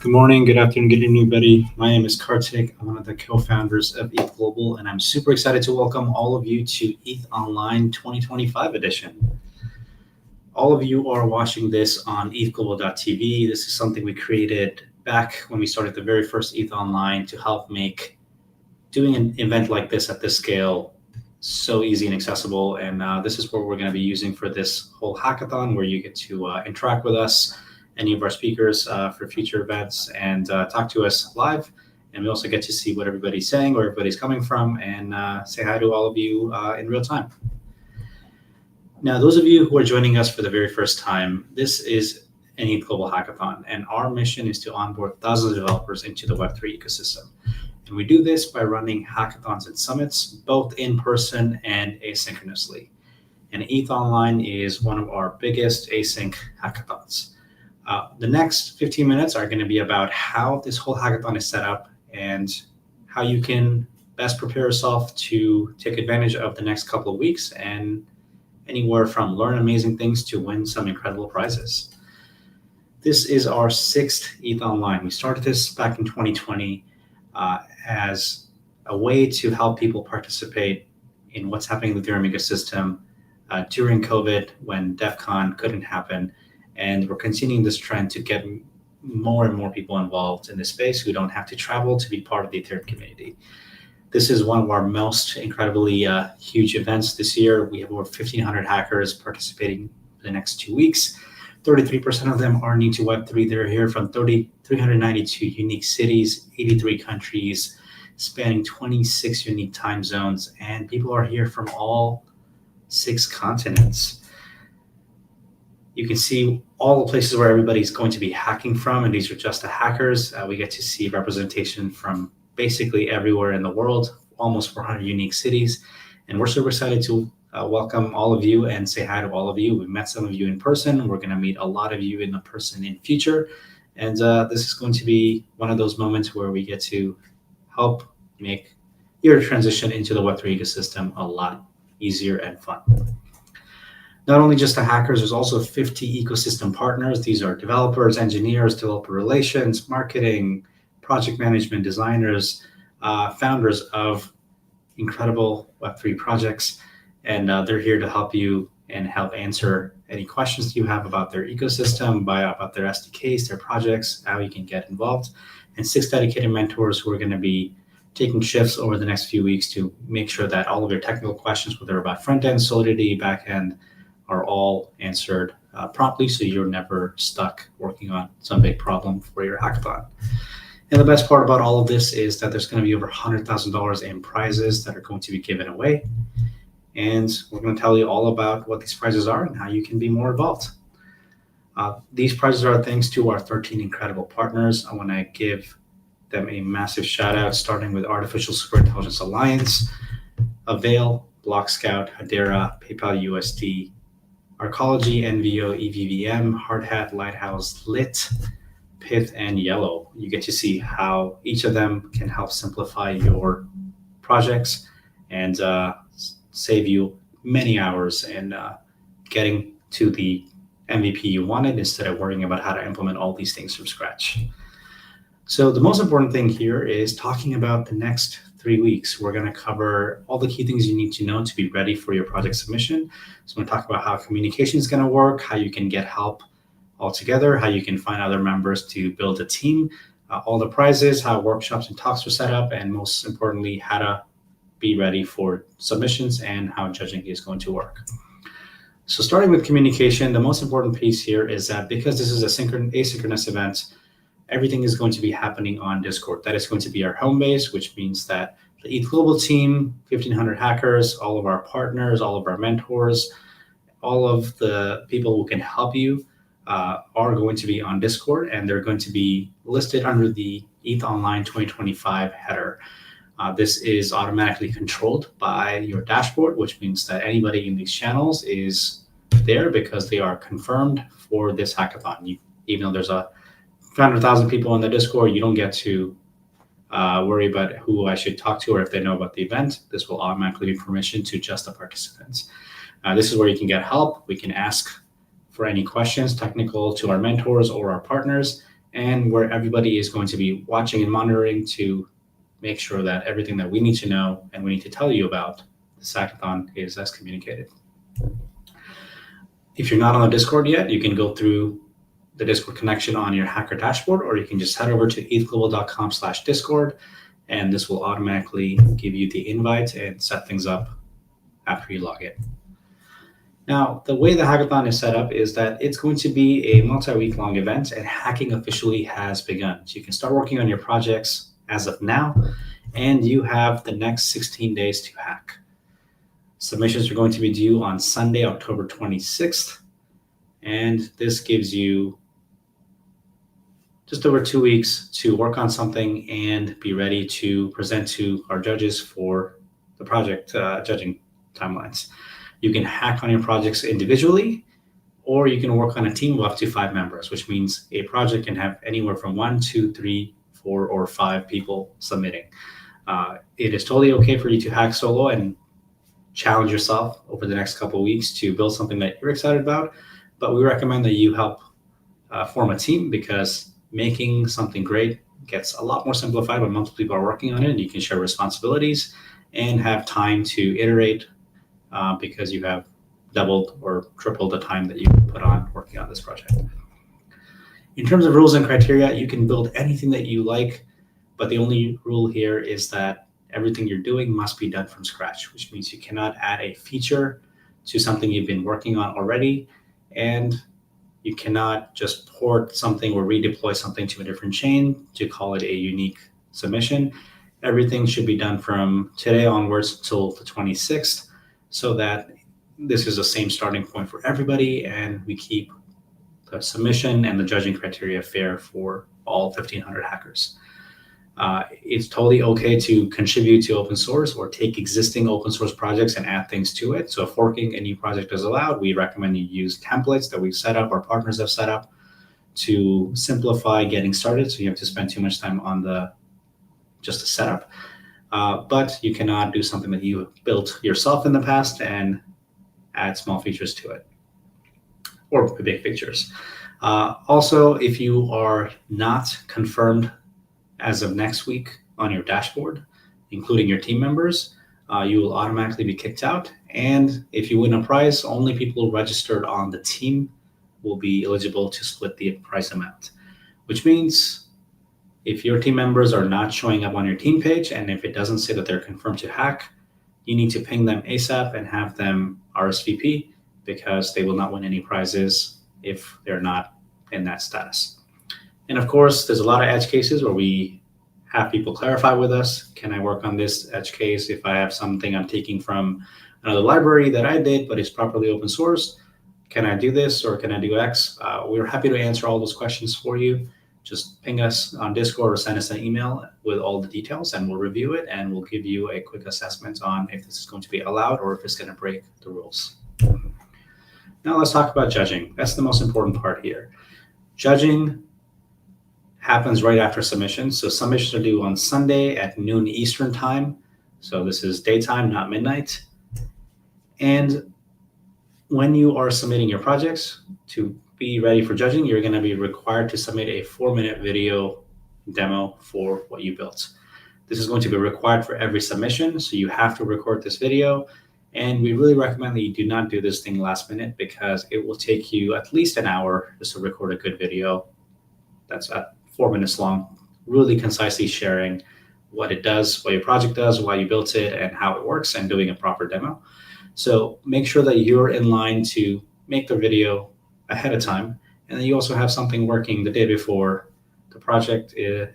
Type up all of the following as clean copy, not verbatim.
Good morning, good afternoon, good evening, everybody. My name is Kartik. I'm one of the co-founders of ETH Global, and I'm super excited to welcome all of you to ETHOnline 2025 edition. All of you are watching this on ethglobal.tv. This is something we created back when we started the very first ETHOnline to help make doing an event like this at this scale so easy and accessible. And this is what we're going to be using for this whole hackathon, where you get to interact with us, any of our speakers for future events, and talk to us live. And we also get to see what everybody's saying, where everybody's coming from, and say hi to all of you in real time. Now, those of you who are joining us for the very first time, this is an ETH Global Hackathon, and our mission is to onboard thousands of developers into the Web3 ecosystem. And we do this by running hackathons and summits, both in person and asynchronously. And ETHOnline is one of our biggest async hackathons. The next 15 minutes are going to be about how this whole hackathon is set up and how you can best prepare yourself to take advantage of the next couple of weeks and anywhere from learn amazing things to win some incredible prizes. This is our sixth ETHOnline. We started this back in 2020 as a way to help people participate in what's happening in the Ethereum ecosystem during COVID, when DEF CON couldn't happen. And we're continuing this trend to get more and more people involved in this space who don't have to travel to be part of the Ethereum community. This is one of our most incredibly huge events this year. We have over 1,500 hackers participating for the next 2 weeks. 33% of them are new to Web3. They're here from 392 unique cities, 83 countries, spanning 26 unique time zones, and people are here from all 6 continents. You can see all the places where everybody's going to be hacking from, and these are just the hackers. We get to see representation from basically everywhere in the world, almost 400 unique cities. And we're super excited to welcome all of you and say hi to all of you. We've met some of you in person. We're going to meet a lot of you in the person in future. And this is going to be one of those moments where we get to help make your transition into the Web3 ecosystem a lot easier and fun. Not only just the hackers, there's also 50 ecosystem partners. These are developers, engineers, developer relations, marketing, project management, designers, founders of incredible Web3 projects. And they're here to help you and help answer any questions you have about their ecosystem, about their SDKs, their projects, how you can get involved. And 6 dedicated mentors who are going to be taking shifts over the next few weeks to make sure that all of your technical questions, whether about front-end, Solidity, back-end, are all answered promptly, so you're never stuck working on some big problem for your hackathon. And the best part about all of this is that there's going to be over $100,000 in prizes that are going to be given away. And we're going to tell you all about what these prizes are and how you can be more involved. These prizes are thanks to our 13 incredible partners. I want to give them a massive shout out, starting with Artificial Superintelligence Alliance, Avail, Block Scout, Hedera, PayPal USD, Arcology, NVO, EVVM, Hardhat, Lighthouse, Lit, Pith, and Yellow. You get to see how each of them can help simplify your projects and save you many hours in getting to the MVP you wanted instead of worrying about how to implement all these things from scratch. So the most important thing here is talking about the next 3 weeks. We're going to cover all the key things you need to know to be ready for your project submission. So we're going to talk about how communication is going to work, how you can get help all together, how you can find other members to build a team, all the prizes, how workshops and talks are set up, and most importantly, how to be ready for submissions and how judging is going to work. So starting with communication, the most important piece here is that because this is a asynchronous event, everything is going to be happening on Discord. That is going to be our home base, which means that the ETH Global team, 1,500 hackers, all of our partners, all of our mentors, all of the people who can help you are going to be on Discord, and they're going to be listed under the ETHOnline 2025 header. This is automatically controlled by your dashboard, which means that anybody in these channels is there because they are confirmed for this hackathon. Even though there's 100,000 people in the Discord, you don't get to worry about who I should talk to or if they know about the event. This will automatically be permission to just the participants. This is where you can get help. We can ask for any questions, technical, to our mentors or our partners, and where everybody is going to be watching and monitoring to make sure that everything that we need to know and we need to tell you about this hackathon is as communicated. If you're not on the Discord yet, you can go through the Discord connection on your Hacker dashboard, or you can just head over to ethglobal.com/discord, and this will automatically give you the invite and set things up after you log in. Now, the way the hackathon is set up is that it's going to be a multi-week long event, and hacking officially has begun. So you can start working on your projects as of now, and you have the next 16 days to hack. Submissions are going to be due on Sunday, October 26th, and this gives you just over 2 weeks to work on something and be ready to present to our judges for the project judging timelines. You can hack on your projects individually, or you can work on a team of up to 5 members, which means a project can have anywhere from 1, 2, 3, 4, or 5 people submitting. It is totally okay for you to hack solo and challenge yourself over the next couple of weeks to build something that you're excited about, but we recommend that you help form a team, because making something great gets a lot more simplified when multiple people are working on it, and you can share responsibilities and have time to iterate because you have doubled or tripled the time that you put on working on this project. In terms of rules and criteria, you can build anything that you like, but the only rule here is that everything you're doing must be done from scratch, which means you cannot add a feature to something you've been working on already, and you cannot just port something or redeploy something to a different chain to call it a unique submission. Everything should be done from today onwards till the 26th, so that this is the same starting point for everybody, and we keep the submission and the judging criteria fair for all 1,500 hackers. It's totally okay to contribute to open source or take existing open source projects and add things to it. So if forking a new project is allowed, we recommend you use templates that we've set up, our partners have set up, to simplify getting started. So you have to spend too much time on just the setup. But you cannot do something that you built yourself in the past and add small features to it, or big features. Also, if you are not confirmed as of next week on your dashboard, including your team members, you will automatically be kicked out. And if you win a prize, only people registered on the team will be eligible to split the prize amount, which means if your team members are not showing up on your team page, and if it doesn't say that they're confirmed to hack, you need to ping them ASAP and have them RSVP, because they will not win any prizes if they're not in that status. And of course, there's a lot of edge cases where we have people clarify with us, can I work on this edge case if I have something I'm taking from another library that I did, but it's properly open source? Can I do this, or can I do X? We're happy to answer all those questions for you. Just ping us on Discord or send us an email with all the details, and we'll review it, and we'll give you a quick assessment on if this is going to be allowed or if it's going to break the rules. Now let's talk about judging. That's the most important part here. Judging happens right after submissions. So submissions are due on Sunday at noon Eastern time. So this is daytime, not midnight. And when you are submitting your projects to be ready for judging, you're going to be required to submit a 4-minute video demo for what you built. This is going to be required for every submission, so you have to record this video. And we really recommend that you do not do this thing last minute, because it will take you at least an hour just to record a good video that's at 4 minutes long, really concisely sharing what it does, what your project does, why you built it, and how it works, and doing a proper demo. So make sure that you're in line to make the video ahead of time, and then you also have something working the day before the project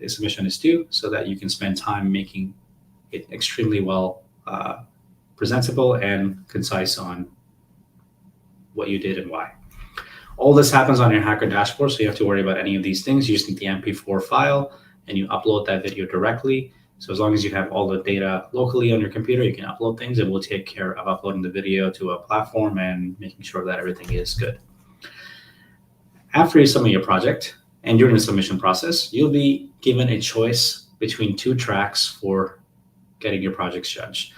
submission is due, so that you can spend time making it extremely well presentable and concise on what you did and why. All this happens on your Hacker dashboard, so you don't have to worry about any of these things. You just need the MP4 file, and you upload that video directly. So as long as you have all the data locally on your computer, you can upload things, and we'll take care of uploading the video to a platform and making sure that everything is good. After you submit your project and during the submission process, you'll be given a choice between 2 tracks for getting your projects judged.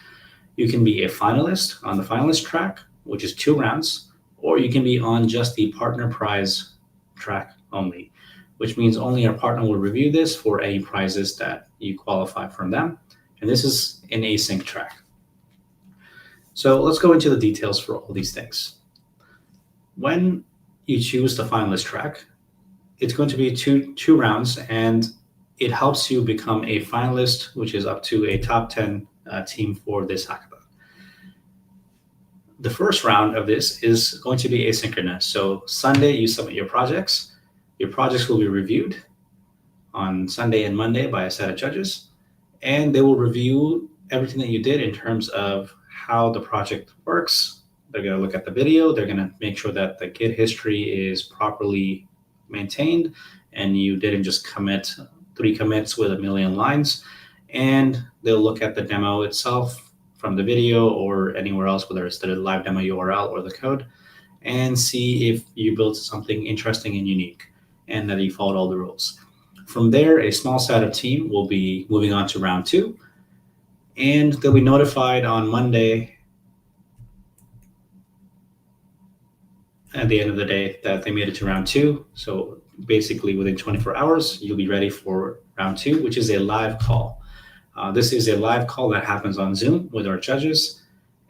You can be a finalist on the finalist track, which is 2 rounds, or you can be on just the partner prize track only, which means only our partner will review this for any prizes that you qualify from them. And this is an async track. So let's go into the details for all these things. When you choose the finalist track, it's going to be two rounds, and it helps you become a finalist, which is up to a top 10 team for this hackathon. The first round of this is going to be asynchronous. So Sunday, you submit your projects. Your projects will be reviewed on Sunday and Monday by a set of judges, and they will review everything that you did in terms of how the project works. They're going to look at the video. They're going to make sure that the Git history is properly maintained and you didn't just commit 3 commits with 1 million lines. And they'll look at the demo itself from the video or anywhere else, whether it's the live demo URL or the code, and see if you built something interesting and unique and that you followed all the rules. From there, a small set of team will be moving on to round 2, and they'll be notified on Monday at the end of the day that they made it to round 2. So basically within 24 hours, you'll be ready for round 2, which is a live call. This is a live call that happens on Zoom with our judges,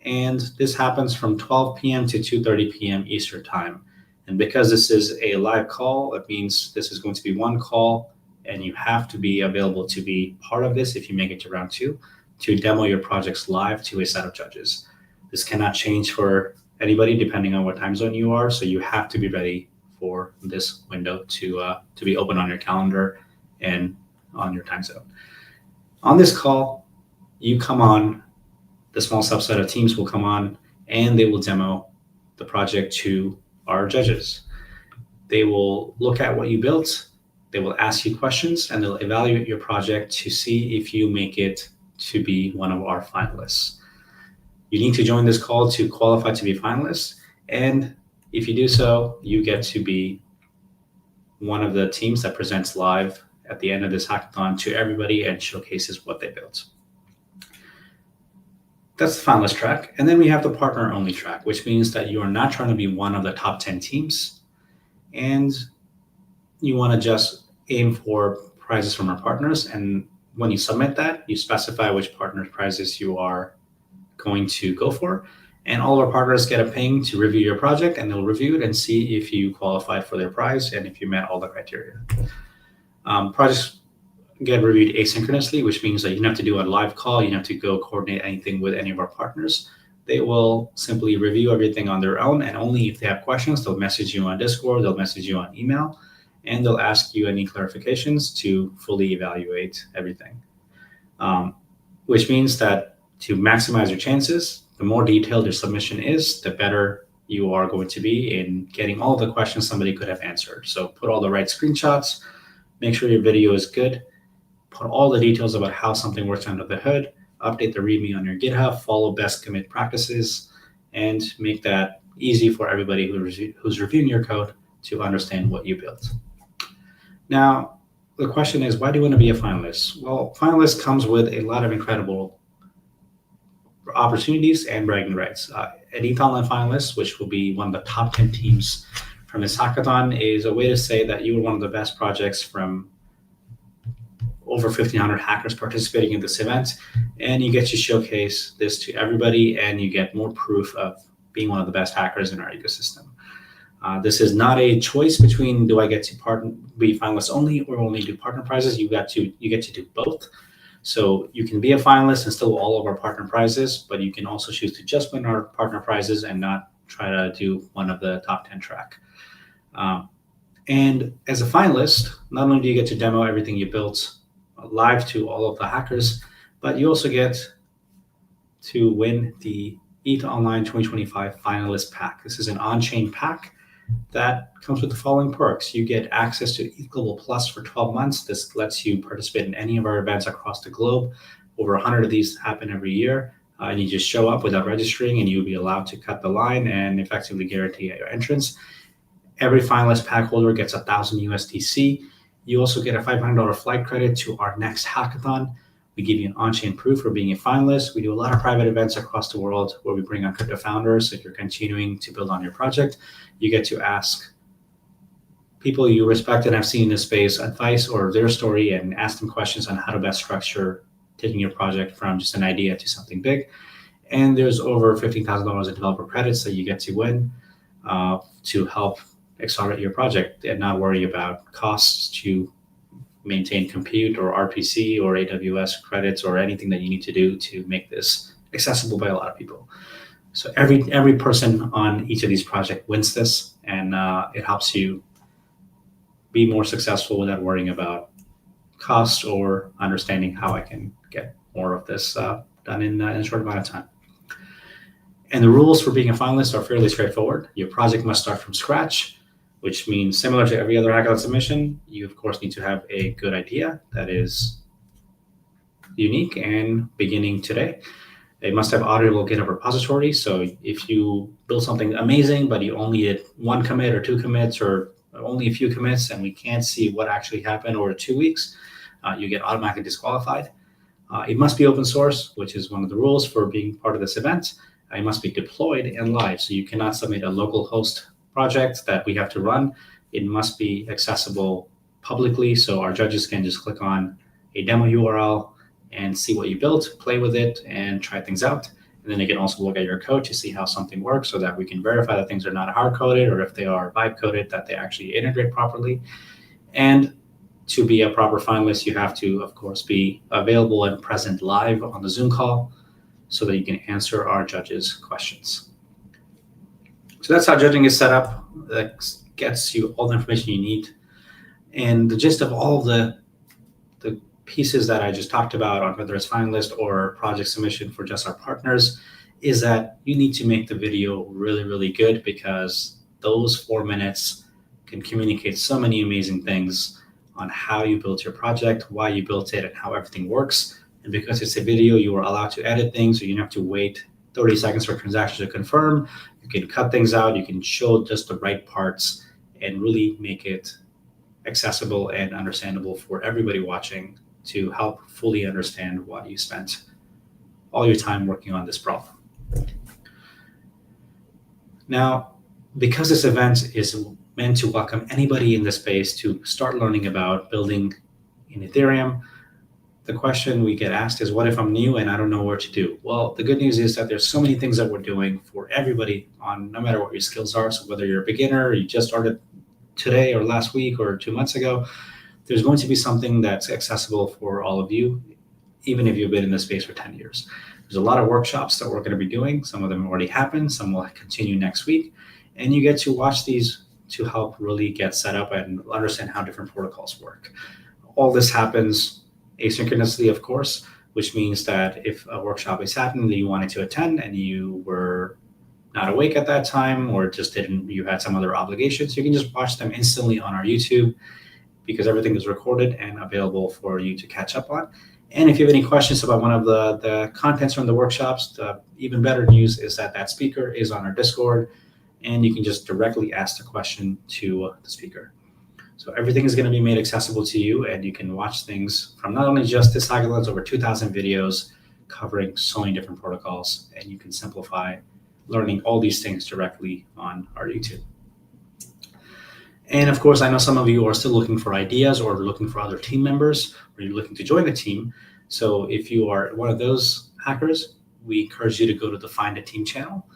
and this happens from 12 p.m. to 2:30 p.m. Eastern time. And because this is a live call, it means this is going to be one call, and you have to be available to be part of this if you make it to round 2, to demo your projects live to a set of judges. This cannot change for anybody depending on what time zone you are, so you have to be ready for this window to be open on your calendar and on your time zone. On this call, you come on, the small subset of teams will come on, and they will demo the project to our judges. They will look at what you built, they will ask you questions, and they'll evaluate your project to see if you make it to be one of our finalists. You need to join this call to qualify to be a finalist, and if you do so, you get to be one of the teams that presents live at the end of this hackathon to everybody and showcases what they built. That's the finalist track. And then we have the partner only track, which means that you are not trying to be one of the top 10 teams, and you want to just aim for prizes from our partners. And when you submit that, you specify which partner prizes you are going to go for. And all of our partners get a ping to review your project, and they'll review it and see if you qualified for their prize and if you met all the criteria. Projects get reviewed asynchronously, which means that you don't have to do a live call. You don't have to go coordinate anything with any of our partners. They will simply review everything on their own, and only if they have questions, they'll message you on Discord, they'll message you on email, and they'll ask you any clarifications to fully evaluate everything. Which means that to maximize your chances, the more detailed your submission is, the better you are going to be in getting all the questions somebody could have answered. So put all the right screenshots, make sure your video is good, put all the details about how something works under the hood, update the README on your GitHub, follow best commit practices, and make that easy for everybody who's reviewing your code to understand what you built. Now, the question is, why do you want to be a finalist? Well, finalist comes with a lot of incredible opportunities and bragging rights. An ETHOnline finalist, which will be one of the top 10 teams from this hackathon, is a way to say that you were one of the best projects from over 1,500 hackers participating in this event, and you get to showcase this to everybody, and you get more proof of being one of the best hackers in our ecosystem. This is not a choice between do I get to be finalist only or only do partner prizes. You get to do both. So you can be a finalist and still all of our partner prizes, but you can also choose to just win our partner prizes and not try to do one of the top 10 track. And as a finalist, not only do you get to demo everything you built live to all of the hackers, but you also get to win the ETHOnline 2025 finalist pack. This is an on-chain pack that comes with the following perks. You get access to ETH Global Plus for 12 months. This lets you participate in any of our events across the globe. Over 100 of these happen every year. And you just show up without registering, and you'll be allowed to cut the line and effectively guarantee your entrance. Every finalist pack holder gets 1,000 USDC. You also get a $500 flight credit to our next hackathon. We give you an on-chain proof for being a finalist. We do a lot of private events across the world where we bring on crypto founders. If you're continuing to build on your project, you get to ask people you respect and have seen in this space advice or their story and ask them questions on how to best structure taking your project from just an idea to something big. And there's over $15,000 in developer credits that you get to win to help accelerate your project and not worry about costs to maintain compute or RPC or AWS credits or anything that you need to do to make this accessible by a lot of people. So every person on each of these projects wins this, and it helps you be more successful without worrying about cost or understanding how I can get more of this done in a short amount of time. And the rules for being a finalist are fairly straightforward. Your project must start from scratch, which means similar to every other hackathon submission, you of course need to have a good idea that is unique and beginning today. It must have auditable GitHub repository. So if you build something amazing, but you only did one commit or two commits or only a few commits, and we can't see what actually happened over 2 weeks, you get automatically disqualified. It must be open source, which is one of the rules for being part of this event. It must be deployed and live. So you cannot submit a local host project that we have to run. It must be accessible publicly. So our judges can just click on a demo URL and see what you built, play with it, and try things out. And then they can also look at your code to see how something works so that we can verify that things are not hard-coded, or if they are vibe-coded, that they actually integrate properly. And to be a proper finalist, you have to, of course, be available and present live on the Zoom call so that you can answer our judges' questions. So that's how judging is set up. That gets you all the information you need. And the gist of all the pieces that I just talked about, on whether it's finalist or project submission for just our partners, is that you need to make the video really, really good, because those 4 minutes can communicate so many amazing things on how you built your project, why you built it, and how everything works. And because it's a video, you are allowed to edit things, so you don't have to wait 30 seconds for transactions to confirm. You can cut things out, you can show just the right parts and really make it accessible and understandable for everybody watching to help fully understand why you spent all your time working on this problem. Now, because this event is meant to welcome anybody in the space to start learning about building in Ethereum, the question we get asked is, what if I'm new and I don't know where to do? Well, the good news is that there's so many things that we're doing for everybody, on no matter what your skills are. So whether you're a beginner, or you just started today or last week or 2 months ago, there's going to be something that's accessible for all of you, even if you've been in this space for 10 years. There's a lot of workshops that we're going to be doing. Some of them already happened, some will continue next week. And you get to watch these to help really get set up and understand how different protocols work. All this happens asynchronously, of course, which means that if a workshop is happening that you wanted to attend and you were not awake at that time, or just you had some other obligations, you can just watch them instantly on our YouTube, because everything is recorded and available for you to catch up on. And if you have any questions about one of the contents from the workshops, the even better news is that speaker is on our Discord, and you can just directly ask the question to the speaker. So everything is going to be made accessible to you, and you can watch things from not only just this hackathon, over 2,000 videos covering so many different protocols, and you can simplify learning all these things directly on our YouTube. And of course, I know some of you are still looking for ideas or looking for other team members, or you're looking to join the team. So if you are one of those hackers, we encourage you to go to the Find a Team channel,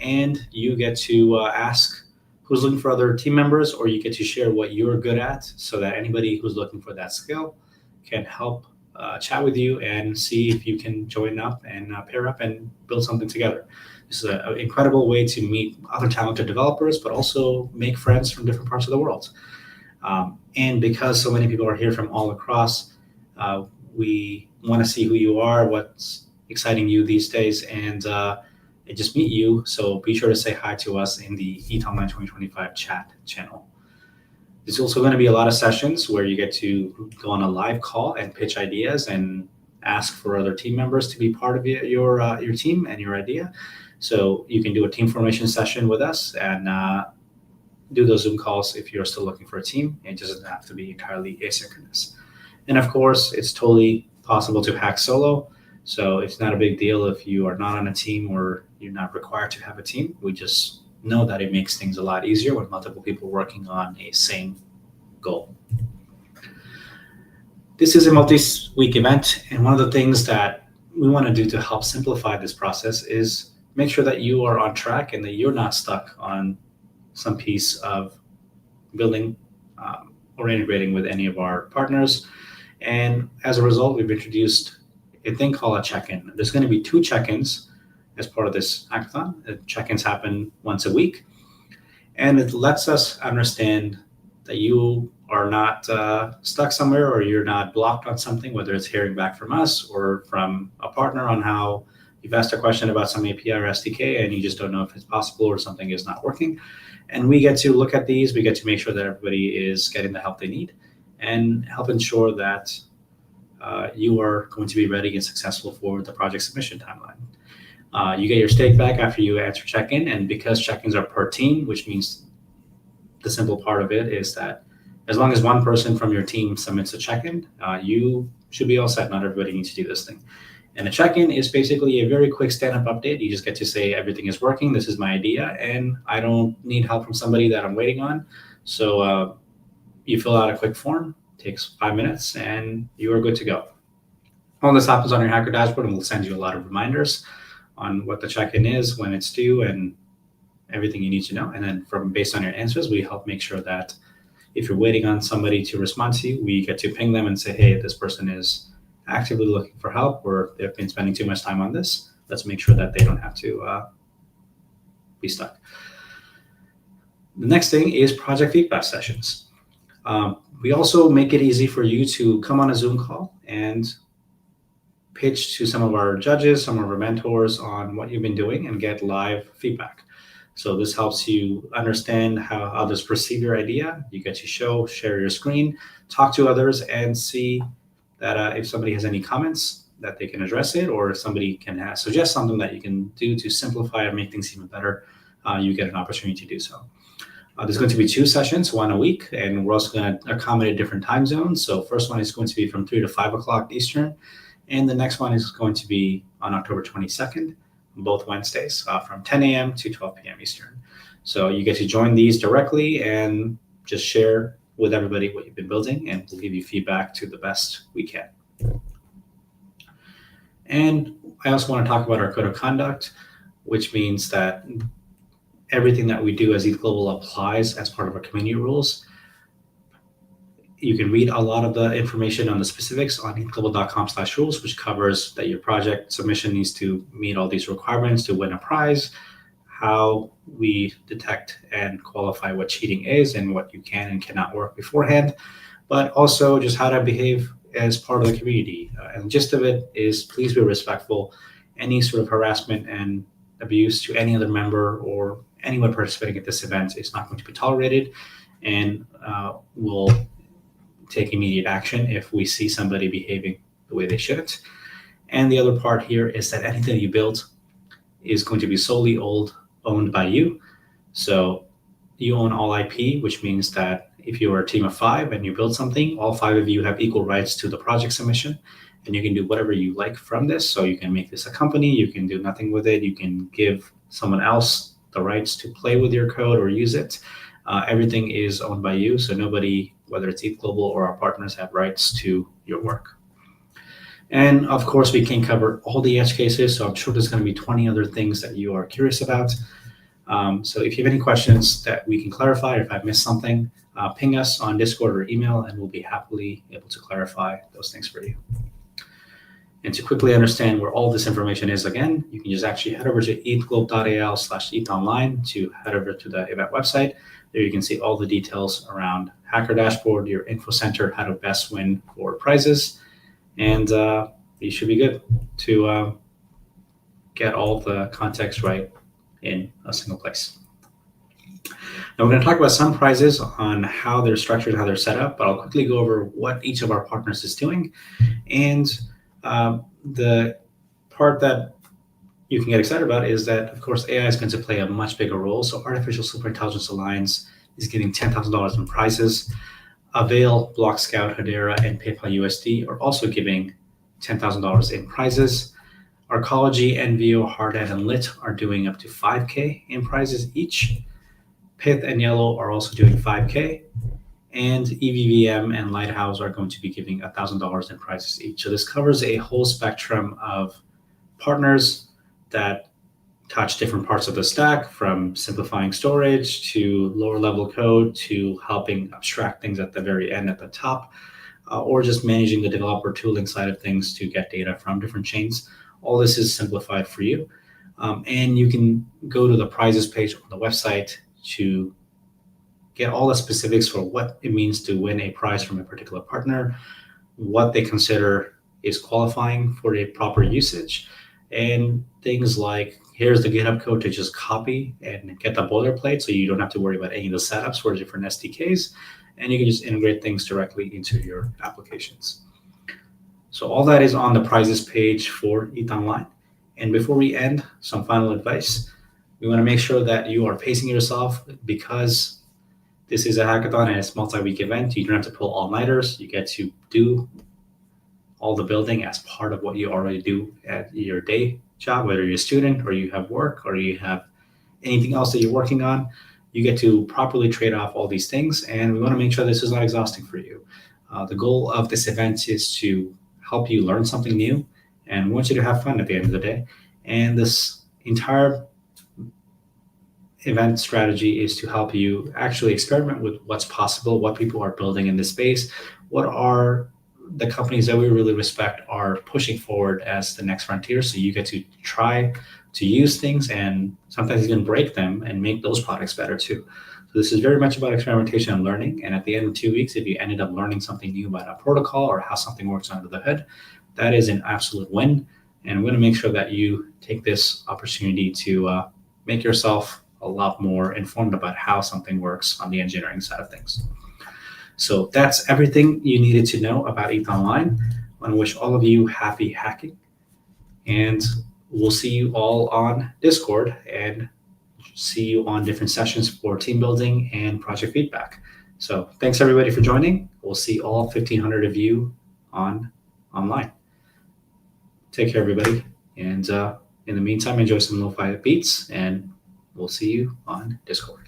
and you get to ask who's looking for other team members, or you get to share what you're good at, so that anybody who's looking for that skill can help chat with you and see if you can join up and pair up and build something together. This is an incredible way to meet other talented developers, but also make friends from different parts of the world. And because so many people are here from all across, we want to see who you are, what's exciting you these days, and just meet you. So be sure to say hi to us in the ETHOnline 2025 chat channel. There's also going to be a lot of sessions where you get to go on a live call and pitch ideas and ask for other team members to be part of your team and your idea. So you can do a team formation session with us and do those Zoom calls if you're still looking for a team. It doesn't have to be entirely asynchronous. And of course, it's totally possible to hack solo. So it's not a big deal if you are not on a team or you're not required to have a team. We just know that it makes things a lot easier when multiple people working on a same goal. This is a multi-week event, and one of the things that we want to do to help simplify this process is make sure that you are on track and that you're not stuck on some piece of building or integrating with any of our partners. And as a result, we've introduced a thing called a check-in. There's going to be 2 check-ins as part of this hackathon. The check-ins happen once a week, and it lets us understand that you are not stuck somewhere, or you're not blocked on something, whether it's hearing back from us or from a partner on how you've asked a question about some API or SDK and you just don't know if it's possible or something is not working. And we get to look at these, we get to make sure that everybody is getting the help they need and help ensure that you are going to be ready and successful for the project submission timeline. You get your stake back after you answer check-in, and because check-ins are per team, which means the simple part of it is that as long as one person from your team submits a check-in, you should be all set. Not everybody needs to do this thing. And a check-in is basically a very quick stand-up update. You just get to say everything is working, this is my idea, and I don't need help from somebody that I'm waiting on. So you fill out a quick form, takes 5 minutes, and you are good to go. All this happens on your Hacker dashboard, and we'll send you a lot of reminders on what the check-in is, when it's due, and everything you need to know. And then based on your answers, we help make sure that if you're waiting on somebody to respond to you, we get to ping them and say, hey, this person is actively looking for help, or they've been spending too much time on this. Let's make sure that they don't have to be stuck. The next thing is project feedback sessions. We also make it easy for you to come on a Zoom call and pitch to some of our judges, some of our mentors on what you've been doing and get live feedback. So this helps you understand how others perceive your idea. You get to share your screen, talk to others, and see that if somebody has any comments, that they can address it, or if somebody can suggest something that you can do to simplify and make things even better, you get an opportunity to do so. There's going to be 2 sessions, one a week, and we're also going to accommodate different time zones. So first one is going to be from 3 to 5 o'clock Eastern, and the next one is going to be on October 22nd, both Wednesdays, from 10 a.m. to 12 p.m. Eastern. So you get to join these directly and just share with everybody what you've been building, and we'll give you feedback to the best we can. And I also want to talk about our code of conduct, which means that everything that we do as ETH Global applies as part of our community rules. You can read a lot of the information on the specifics on ethglobal.com/rules, which covers that your project submission needs to meet all these requirements to win a prize, how we detect and qualify what cheating is and what you can and cannot work beforehand, but also just how to behave as part of the community. And the gist of it is, please be respectful. Any sort of harassment and abuse to any other member or anyone participating at this event is not going to be tolerated, and we'll take immediate action if we see somebody behaving the way they shouldn't. And the other part here is that anything you build is going to be solely owned by you. So you own all IP, which means that if you are a team of 5 and you build something, all 5 of you have equal rights to the project submission, and you can do whatever you like from this. So you can make this a company, you can do nothing with it, you can give someone else the rights to play with your code or use it. Everything is owned by you, so nobody, whether it's ETH Global or our partners, have rights to your work. And of course, we can't cover all the edge cases, so I'm sure there's going to be 20 other things that you are curious about. So if you have any questions that we can clarify, or if I've missed something, ping us on Discord or email, and we'll be happily able to clarify those things for you. And to quickly understand where all this information is, again, you can just actually head over to ethglobe.al/ETHOnline to head over to the event website. There you can see all the details around Hacker Dashboard, your info center, how to best win for prizes, and you should be good to get all the context right in a single place. Now we're going to talk about some prizes on how they're structured, how they're set up, but I'll quickly go over what each of our partners is doing. And the part that you can get excited about is that, of course, AI is going to play a much bigger role. So Artificial Superintelligence Alliance is getting $10,000 in prizes. Avail, Block Scout, Hedera, and PayPal USD are also giving $10,000 in prizes. Arcology, NVO, Hardhat, and Lit are doing up to $5K in prizes each. Pith and Yellow are also doing $5K. and EVVM and Lighthouse are going to be giving $1,000 in prizes each. So this covers a whole spectrum of partners that touch different parts of the stack, from simplifying storage to lower level code to helping abstract things at the very end at the top, or just managing the developer tooling side of things to get data from different chains. All this is simplified for you. And you can go to the prizes page on the website to get all the specifics for what it means to win a prize from a particular partner, what they consider is qualifying for a proper usage, and things like, here's the GitHub code to just copy and get the boilerplate so you don't have to worry about any of the setups for different SDKs, and you can just integrate things directly into your applications. So all that is on the prizes page for ETHOnline. And before we end, some final advice. We want to make sure that you are pacing yourself, because this is a hackathon and it's a multi-week event. You don't have to pull all-nighters. You get to do all the building as part of what you already do at your day job, whether you're a student or you have work or you have anything else that you're working on. You get to properly trade off all these things, and we want to make sure this is not exhausting for you. The goal of this event is to help you learn something new, and we want you to have fun at the end of the day. And this entire event strategy is to help you actually experiment with what's possible, what people are building in this space, what are the companies that we really respect are pushing forward as the next frontier. So you get to try to use things and sometimes even break them and make those products better too. So this is very much about experimentation and learning. And at the end of 2 weeks, if you ended up learning something new about a protocol or how something works under the hood, that is an absolute win. And we're going to make sure that you take this opportunity to make yourself a lot more informed about how something works on the engineering side of things. So that's everything you needed to know about ETHOnline. I want to wish all of you happy hacking, and we'll see you all on Discord and see you on different sessions for team building and project feedback. So thanks everybody for joining. We'll see all 1,500 of you online. Take care, everybody. And in the meantime, enjoy some lo-fi beats, and we'll see you on Discord.